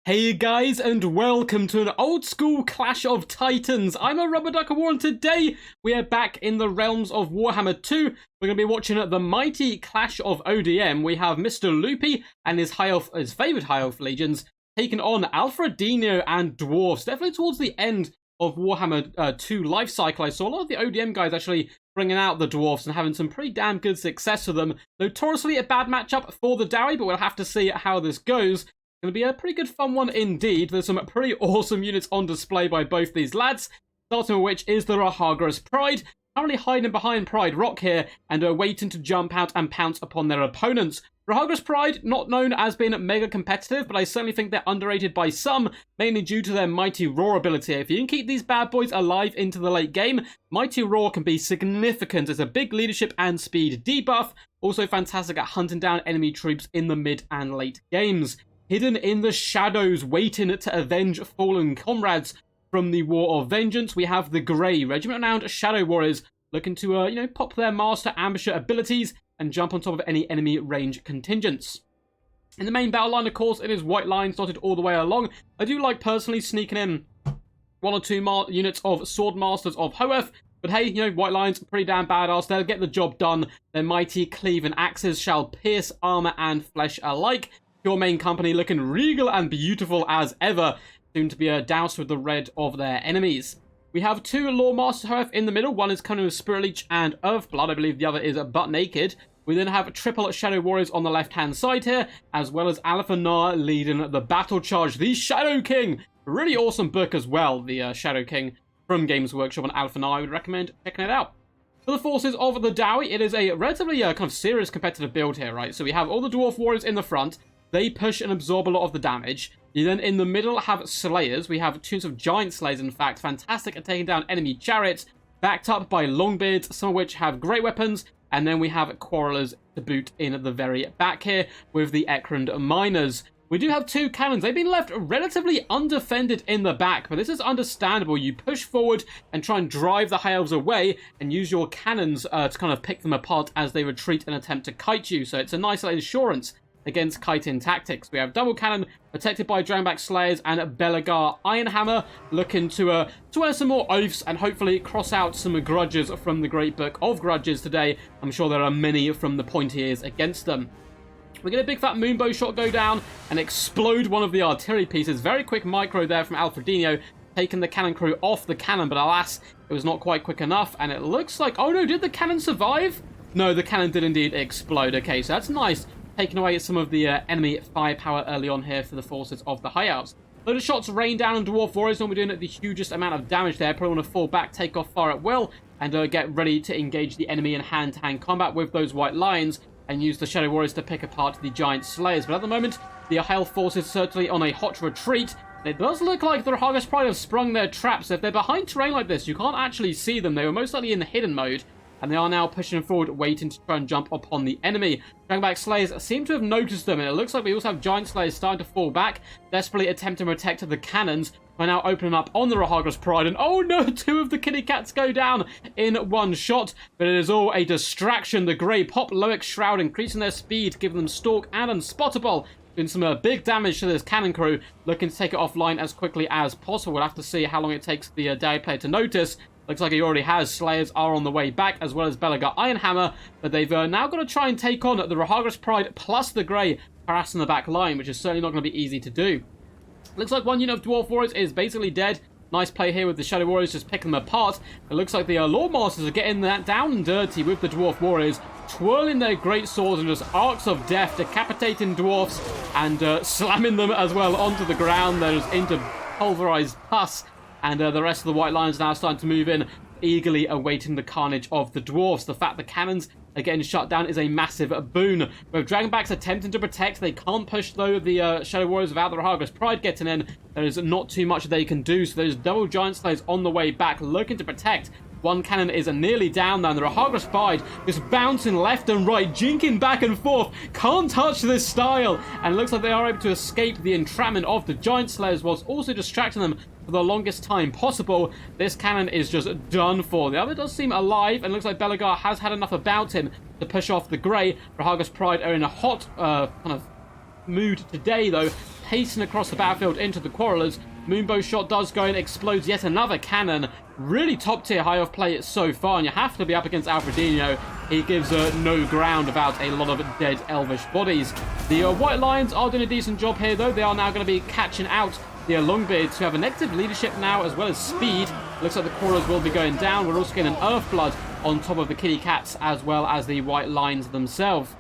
Hey guys, and welcome to an old school Clash of Titans. I'm a Rubber Duck of War, and today we are back in the realms of Warhammer 2. We're going to be watching the mighty Clash of ODM. We have Mr. Loopy and his favourite High Elf legions taking on Alfredino and Dwarfs. Definitely towards the end of Warhammer 2 life cycle, I saw a lot of the ODM guys actually bringing out the Dwarfs and having some pretty damn good success with them. Notoriously a bad matchup for the Dowie, but we'll have to see how this goes. Going to be a pretty good fun one indeed. There's some pretty awesome units on display by both these lads, starting with which is the Rahagras Pride, currently hiding behind Pride Rock here and are waiting to jump out and pounce upon their opponents. Rahagras Pride, not known as being mega competitive, but I certainly think they're underrated by some, mainly due to their Mighty Roar ability. If you can keep these bad boys alive into the late game, Mighty Roar can be significant as a big leadership and speed debuff, also fantastic at hunting down enemy troops in the mid and late games. Hidden in the shadows, waiting to avenge fallen comrades from the War of Vengeance, we have the Grey, regiment-renowned Shadow Warriors, looking to, pop their Master Ambusher abilities and jump on top of any enemy range contingents. In the main battle line, of course, it is white lines dotted all the way along. I do like personally sneaking in one or two units of Sword Masters of Hoeth, but hey, white lines, pretty damn badass. They'll get the job done. Their mighty cleave and axes shall pierce armor and flesh alike. Your main company looking regal and beautiful as ever, soon to be doused with the red of their enemies. We have two Lore Master Hoeth in the middle. One is coming with Spirit Leech and Earthblood. I believe the other is butt naked. We then have triple Shadow Warriors on the left-hand side here, as well as Alphanar leading the battle charge. The Shadow King, really awesome book as well, the Shadow King from Games Workshop on Alphanar. I would recommend checking it out. For the forces of the Dowie, it is a relatively kind of serious competitive build here, right? So we have all the Dwarf Warriors in the front. They push and absorb a lot of the damage. You then, in the middle, have Slayers. We have two of Giant Slayers, in fact. Fantastic at taking down enemy chariots, backed up by Longbeards, some of which have great weapons. And then we have Quarrelers to boot in at the very back here with the Ekrund Miners. We do have two cannons. They've been left relatively undefended in the back, but this is understandable. You push forward and try and drive the High Elves away and use your cannons to kind of pick them apart as they retreat and attempt to kite you. So it's a nice little insurance against kiting tactics. We have double cannon protected by Dragonback Slayers and Belagar Ironhammer looking to earn some more oaths and hopefully cross out some grudges from the Great Book of Grudges today. I'm sure there are many from the pointy ears against them. We get a big fat moonbow shot go down and explode one of the artillery pieces. Very quick micro there from Alfredino, taking the cannon crew off the cannon, but alas, it was not quite quick enough, and it looks like, oh no, did the cannon survive? No, the cannon did indeed explode. Okay, so that's nice. Taking away some of the enemy firepower early on here for the forces of the High Elves. Load of shots rain down on Dwarf Warriors, normally doing the hugest amount of damage there. Probably want to fall back, take off fire at will, and get ready to engage the enemy in hand-to-hand combat with those white lions, and use the Shadow Warriors to pick apart the Giant Slayers. But at the moment, the High Elf forces certainly on a hot retreat. It does look like the Rahagras Pride have sprung their traps. If they're behind terrain like this, you can't actually see them. They were most likely in the hidden mode, and they are now pushing forward, waiting to try and jump upon the enemy. Dragonback Slayers seem to have noticed them, and it looks like we also have Giant Slayers starting to fall back, desperately attempting to protect the cannons. We're now opening up on the Rahagras Pride, and oh no, two of the kitty cats go down in one shot, but it is all a distraction. The Grey pop Loic Shroud, increasing their speed, giving them stalk and unspottable, doing some big damage to this cannon crew, looking to take it offline as quickly as possible. We'll have to see how long it takes the Dowie player to notice. Looks like he already has. Slayers are on the way back, as well as Belagar Ironhammer, but they've now got to try and take on the Rahagras Pride plus the Grey harassing the back line, which is certainly not going to be easy to do. Looks like one unit of Dwarf Warriors is basically dead. Nice play here with the Shadow Warriors, just picking them apart. It looks like the Lord Masters are getting that down and dirty with the Dwarf Warriors, twirling their great swords and just arcs of death, decapitating dwarfs and slamming them as well onto the ground. They're just into pulverized pus. And the rest of the White Lions now starting to move in, eagerly awaiting the carnage of the Dwarfs. The fact the cannons are getting shut down is a massive boon. With Dragonbacks attempting to protect, they can't push, though, the Shadow Warriors without the Rahagras Pride getting in. There is not too much they can do, so there's double Giant Slayers on the way back, looking to protect. One cannon is nearly down now, and the Rahagras Pride just bouncing left and right, jinking back and forth. Can't touch this style, and it looks like they are able to escape the entrapment of the Giant Slayers, whilst also distracting them for the longest time possible. This cannon is just done for. The other does seem alive, and looks like Belagar has had enough about him to push off the Grey. Rahagras Pride are in a hot kind of mood today, though. pacing across the battlefield into the Quarrelers. Moonbow shot does go and explodes yet another cannon. Really top tier high off play so far, and you have to be up against Alfredino. He gives no ground without a lot of dead elvish bodies. The White Lions are doing a decent job here, though. They are now going to be catching out the Longbeards, who have a negative leadership now as well as speed. Looks like the Quarrelers will be going down. We're also getting an Earthblood on top of the Kitty Cats as well as the White Lions themselves.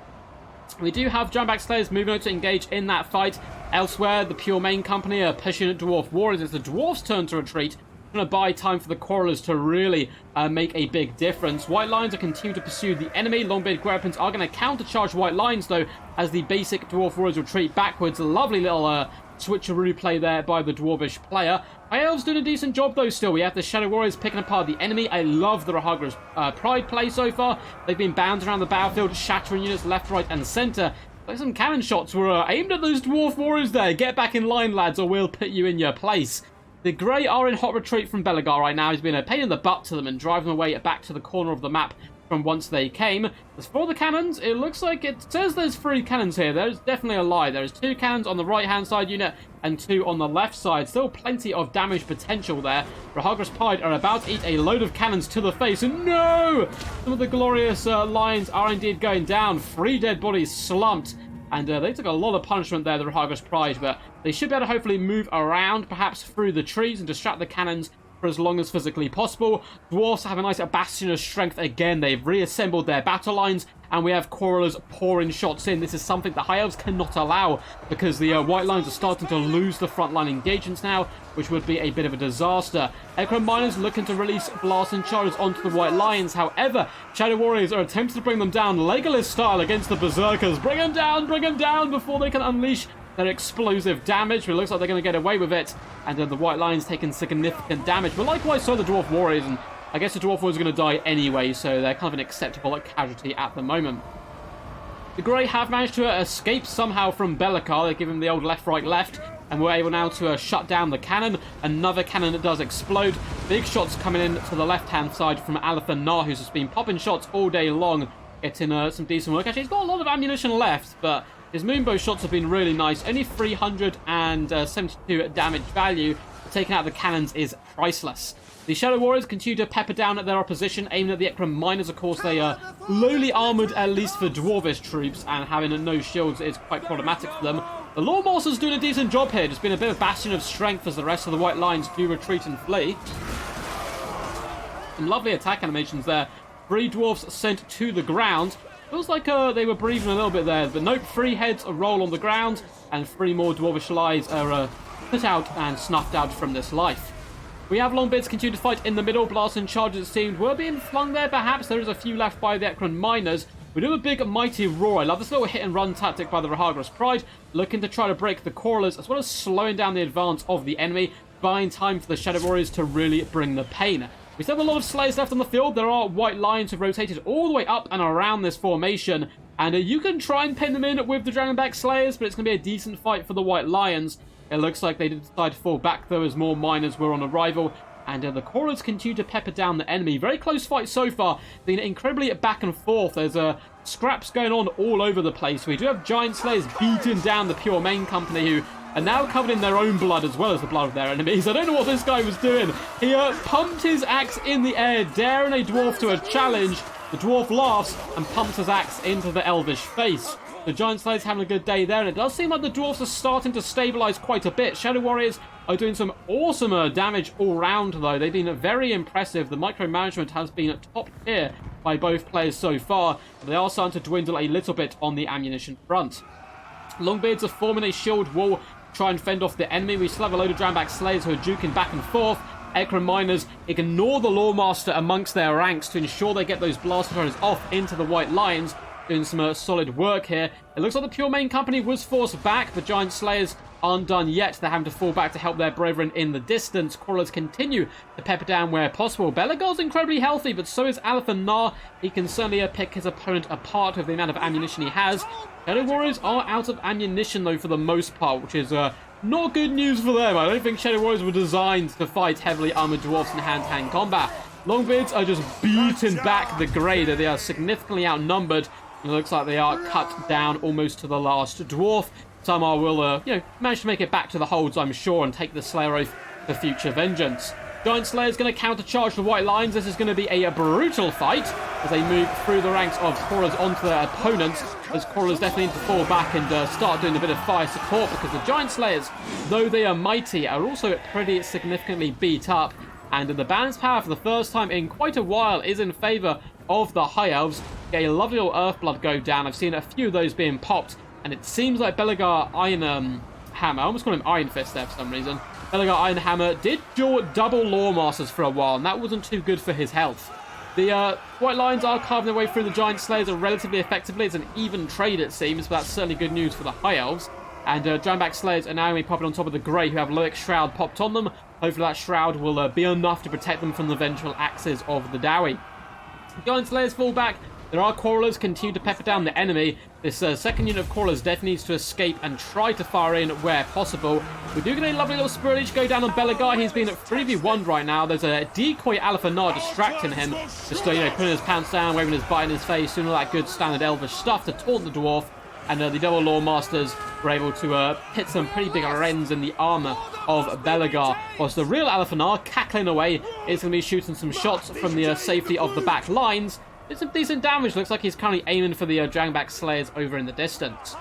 We do have Giantback Slayers moving on to engage in that fight. Elsewhere, the Pure Main Company are pushing Dwarf Warriors. It's the Dwarfs' turn to retreat. Going to buy time for the Quarrelers to really make a big difference. White Lions are continuing to pursue the enemy. Longbeard Weapons are going to countercharge White Lions, though, as the basic Dwarf Warriors retreat backwards. A lovely little switcheroo play there by the Dwarvish player. High Elves doing a decent job, though, still. We have the Shadow Warriors picking apart the enemy. I love the Rahagra's Pride play so far. They've been bound around the battlefield, shattering units left, right, and center. Like some cannon shots were aimed at those Dwarf Warriors there. Get back in line, lads, or we'll put you in your place. The Grey are in hot retreat from Belagar right now. He's been a pain in the butt to them and driving them away back to the corner of the map from whence they came. As for the cannons, it looks like it says there's 3 cannons here. There's definitely a lie. There's 2 cannons on the right-hand side unit and 2 on the left side. Still plenty of damage potential there. Rahagra's Pride are about to eat a load of cannons to the face. And no! Some of the glorious lions are indeed going down. 3 dead bodies slumped. And they took a lot of punishment there, the Rahagra's Pride, but they should be able to hopefully move around, perhaps through the trees, and distract the cannons for as long as physically possible. Dwarfs have a nice bastion of strength again. They've reassembled their battle lines, and we have Quarrelers pouring shots in. This is something the High Elves cannot allow, because the White Lions are starting to lose the frontline engagements now, which would be a bit of a disaster. Ekron Miners looking to release blasts and charges onto the White Lions. However, Shadow Warriors are attempting to bring them down Legolas style against the Berserkers. Bring them down before they can unleash their explosive damage. But it looks like they're going to get away with it. And the White Lions taking significant damage. But likewise, so the Dwarf Warriors. And I guess the Dwarf Warriors are going to die anyway, so they're kind of an acceptable casualty at the moment. The Grey have managed to escape somehow from Belakar. They give him the old left, right, left. And we're able now to shut down the cannon. Another cannon that does explode. Big shots coming in to the left-hand side from Alathan Nar, who's just been popping shots all day long. Getting some decent work. Actually, he's got a lot of ammunition left, but his moonbow shots have been really nice. Only 372 damage value. Taking out the cannons is priceless. The Shadow Warriors continue to pepper down at their opposition, aiming at the Ekron Miners. Of course, they are lowly armoured, at least for Dwarvish troops, and having no shields is quite problematic for them. The Lawmaster's doing a decent job here, just been a bit of bastion of strength as the rest of the White Lions do retreat and flee. Some lovely attack animations there. 3 dwarfs sent to the ground. Feels like they were breathing a little bit there, but nope, 3 heads roll on the ground, and 3 more Dwarvish lives are put out and snuffed out from this life. We have Longbeards continue to fight in the middle. Blasts and charges, it seemed, were being flung there, perhaps. There is a few left by the Ekron Miners. We do a big mighty roar. I love this little hit and run tactic by the Rahagra's Pride, looking to try to break the Quarrelers, as well as slowing down the advance of the enemy, buying time for the Shadow Warriors to really bring the pain. We still have a lot of Slayers left on the field. There are White Lions who've rotated all the way up and around this formation, and you can try and pin them in with the Dragonback Slayers, but it's going to be a decent fight for the White Lions. It looks like they did decide to fall back, though, as more miners were on arrival. And the Quarrelers continue to pepper down the enemy. Very close fight so far. Been incredibly back and forth. There's scraps going on all over the place. We do have Giant Slayers beating down the Pure Main Company, who are now covered in their own blood as well as the blood of their enemies. I don't know what this guy was doing. He pumped his axe in the air, daring a dwarf to a challenge. The dwarf laughs and pumps his axe into the elvish face. The Giant Slayers having a good day there, and it does seem like the dwarfs are starting to stabilise quite a bit. Shadow Warriors are doing some awesome damage all round, though. They've been very impressive. The micromanagement has been at top tier by both players so far, but they are starting to dwindle a little bit on the ammunition front. Longbeards are forming a shield wall to try and fend off the enemy. We still have a load of Dragonback Slayers who are duking back and forth. Ekron Miners ignore the Lawmaster amongst their ranks to ensure they get those blast throws off into the White Lions. Doing some solid work here. It looks like the Pure Main Company was forced back, but Giant Slayers aren't done yet. They're having to fall back to help their brethren in the distance. Quarrelers continue to pepper down where possible. Belagar's incredibly healthy, but so is Alathan Nar. He can certainly pick his opponent apart with the amount of ammunition he has. Shadow Warriors are out of ammunition, though, for the most part, which is not good news for them. I don't think Shadow Warriors were designed to fight heavily armored dwarfs in hand-to-hand combat. Longbeards are just beating back the Grey. They are significantly outnumbered. It looks like they are cut down almost to the last dwarf. Samar will, manage to make it back to the holds, I'm sure, and take the Slayer Oath for future vengeance. Giant Slayer's going to countercharge the White Lines. This is going to be a brutal fight as they move through the ranks of Crawlers onto their opponents, as Crawlers definitely need to fall back and start doing a bit of fire support, because the Giant Slayers, though they are mighty, are also pretty significantly beat up. And the balance power for the first time in quite a while is in favour of the High Elves. Get a lovely little Earthblood go down. I've seen a few of those being popped, and it seems like Belegar Iron Hammer, I almost call him Iron Fist there for some reason. Belegar Iron Hammer did dual double Lawmasters for a while, and that wasn't too good for his health. The White Lions are carving their way through the Giant Slayers relatively effectively. It's an even trade, it seems, but that's certainly good news for the High Elves. And Drownback Slayers are now going to be popping on top of the Grey, who have Loic Shroud popped on them. Hopefully that Shroud will be enough to protect them from the eventual axes of the Dowie. Giant Slayers fall back. There are Crawlers, continue to pepper down the enemy. This second unit of Crawlers definitely needs to escape and try to fire in where possible. We do get a lovely little Spurridge go down on Belegar. He's been at 3v1 right now. There's a decoy Alpha Nar distracting him. Just, putting his pants down, waving his bite in his face, doing all that good standard Elvish stuff to taunt the Dwarf. And the double Lawmasters were able to hit some pretty big rends in the armour of Belegar. Whilst the real Alpha Nar, cackling away, is going to be shooting some shots from the safety of the back lines. It's some decent damage. Looks like he's currently aiming for the Drownback Slayers over in the distance.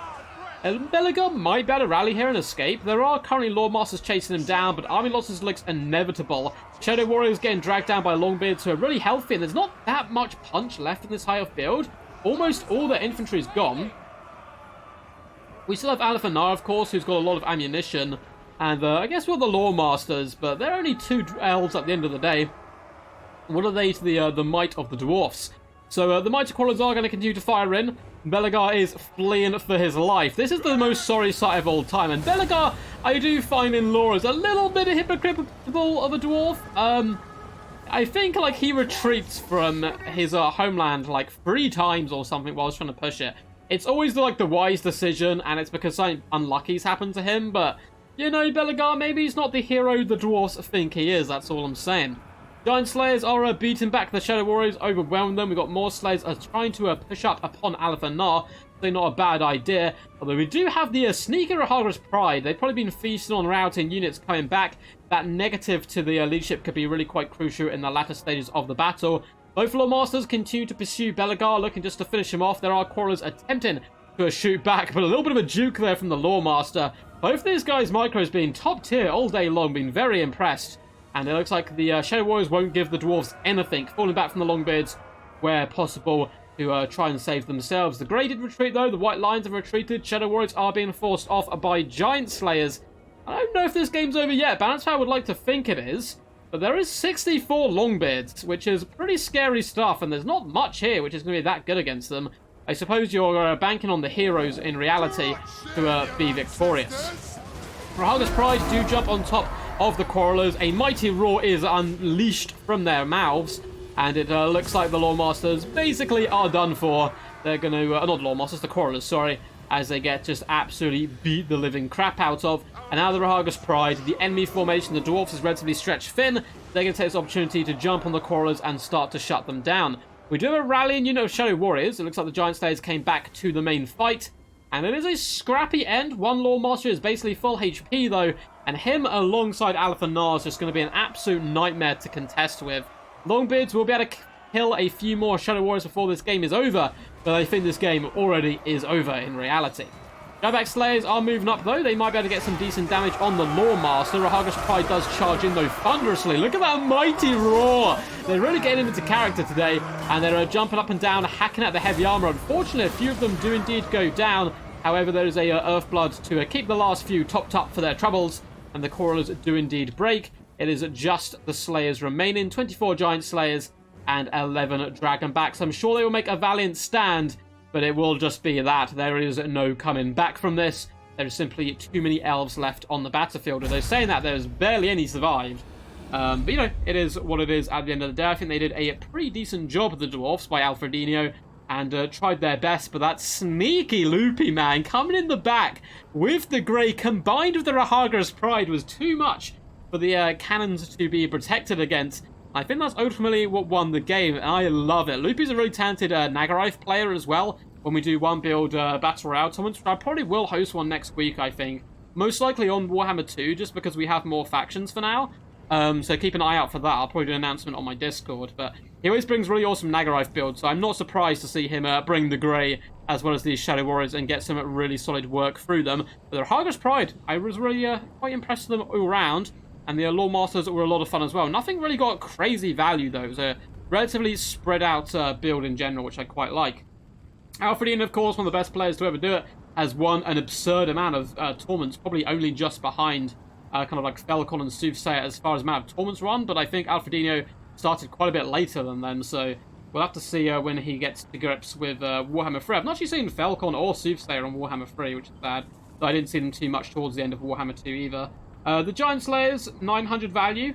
Belegar might be able to rally here and escape. There are currently Lawmasters chasing him down, but army losses looks inevitable. Shadow Warriors getting dragged down by Longbeards, who are really healthy, and there's not that much punch left in this high field. Almost all their infantry is gone. We still have Alpha Nar, of course, who's got a lot of ammunition. And I guess we're the Lawmasters, but they're only 2 elves at the end of the day. What are they to the might of the Dwarfs? So the Mighty Crawlers are going to continue to fire in. Belegar is fleeing for his life. This is the most sorry sight of all time. And Belegar, I do find in lore, is a little bit hypocritical of a dwarf. I think he retreats from his homeland 3 times or something while I was trying to push it. It's always the wise decision, and it's because something unlucky's happened to him. But, Belegar, maybe he's not the hero the dwarfs think he is. That's all I'm saying. Giant Slayers are beating back the Shadow Warriors, overwhelming them. We've got more Slayers trying to push up upon Alpha Nar. So not a bad idea. Although we do have the sneaky Rahaga's Pride. They've probably been feasting on routing units coming back. That negative to the leadership could be really quite crucial in the latter stages of the battle. Both Lawmasters continue to pursue Belegar, looking just to finish him off. There are Crawlers attempting to shoot back, but a little bit of a juke there from the Lawmaster. Both these guys' micros being top tier all day long, being very impressed. And it looks like the Shadow Warriors won't give the Dwarves anything, falling back from the Longbeards where possible to try and save themselves. The Grey did retreat though, the White Lions have retreated, Shadow Warriors are being forced off by Giant Slayers. I don't know if this game's over yet, Balance Power would like to think it is, but there is 64 Longbeards, which is pretty scary stuff, and there's not much here which is going to be that good against them. I suppose you're banking on the heroes in reality to be victorious. Rahaga's Pride do jump on top of the Quarrelers. A mighty roar is unleashed from their mouths, and it looks like the Lawmasters basically are done for. They're going to, not Lawmasters, the Quarrelers, sorry, as they get just absolutely beat the living crap out of. And now the Rahaga's Pride, the enemy formation, the Dwarfs is relatively stretched thin. They're going to take this opportunity to jump on the Quarrelers and start to shut them down. We do have a rallying unit of Shadow Warriors. It looks like the Giant Slayers came back to the main fight. And it is a scrappy end. One Lawmaster is basically full HP though, and him alongside Alpha Nar is just going to be an absolute nightmare to contest with. Longbeards will be able to kill a few more Shadow Warriors before this game is over, but I think this game already is over in reality. Drownback Slayers are moving up though. They might be able to get some decent damage on the Lawmaster. Rahaga's Pride does charge in though thunderously. Look at that mighty roar. They're really getting into character today, and they're jumping up and down, hacking at the heavy armor. Unfortunately, a few of them do indeed go down. However, there is a Earthblood to keep the last few topped up for their troubles, and the Crawlers do indeed break. It is just the Slayers remaining, 24 Giant Slayers and 11 Dragonbacks. I'm sure they will make a valiant stand, but it will just be that. There is no coming back from this. There is simply too many elves left on the battlefield. Although saying that, there's barely any survived. But, it is what it is at the end of the day. I think they did a pretty decent job of the Dwarfs by Alfredino, and tried their best, but that sneaky loopy man coming in the back with the Grey combined with the Rahaga's Pride was too much for the cannons to be protected against. I think that's ultimately what won the game, and I love it. Loopy's a really talented Nagarath player as well. when we do one build Battle Royale tournaments. I probably will host one next week, I think. Most likely on Warhammer 2, just because we have more factions for now. So keep an eye out for that. I'll probably do an announcement on my Discord. But he always brings really awesome Nagarife builds, so I'm not surprised to see him bring the Grey as well as these Shadow Warriors and get some really solid work through them. But they're Harger's Pride. I was really quite impressed with them all around. And the Law Masters were a lot of fun as well. Nothing really got crazy value, though. It was a relatively spread out build in general, which I quite like. Alfredine, of course, one of the best players to ever do it, has won an absurd amount of tournaments, probably only just behind kind of like Falcon and Soothsayer as far as amount of tournaments run, but I think Alfredino started quite a bit later than them, so we'll have to see when he gets to grips with Warhammer 3. I've not actually seen Falcon or Soothsayer on Warhammer 3, which is sad, though I didn't see them too much towards the end of Warhammer 2 either. The Giant Slayers, 900 value,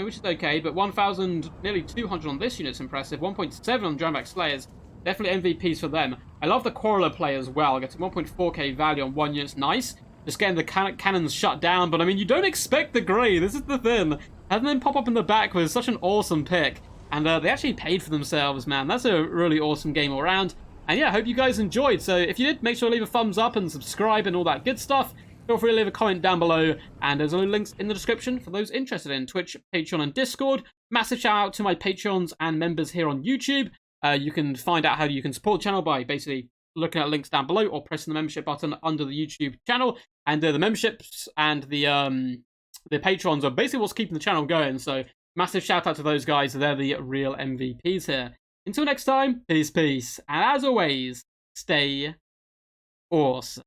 which is okay, but 1,000, nearly 200 on this unit's impressive, 1.7 on Giantback Slayers. Definitely MVPs for them. I love the Quarreler play as well. Getting 1.4k value on one unit's nice. Just getting the cannons shut down. But, I mean, you don't expect the Grey. This is the thing. Having them pop up in the back was such an awesome pick. And they actually paid for themselves, man. That's a really awesome game all around. And, yeah, I hope you guys enjoyed. So, if you did, make sure to leave a thumbs up and subscribe and all that good stuff. Feel free to leave a comment down below. And there's all links in the description for those interested in Twitch, Patreon, and Discord. Massive shout out to my Patreons and members here on YouTube. You can find out how you can support the channel by basically looking at links down below or pressing the membership button under the YouTube channel. And the memberships and the patrons are basically what's keeping the channel going. So massive shout out to those guys. They're the real MVPs here. Until next time, peace. And as always, stay awesome.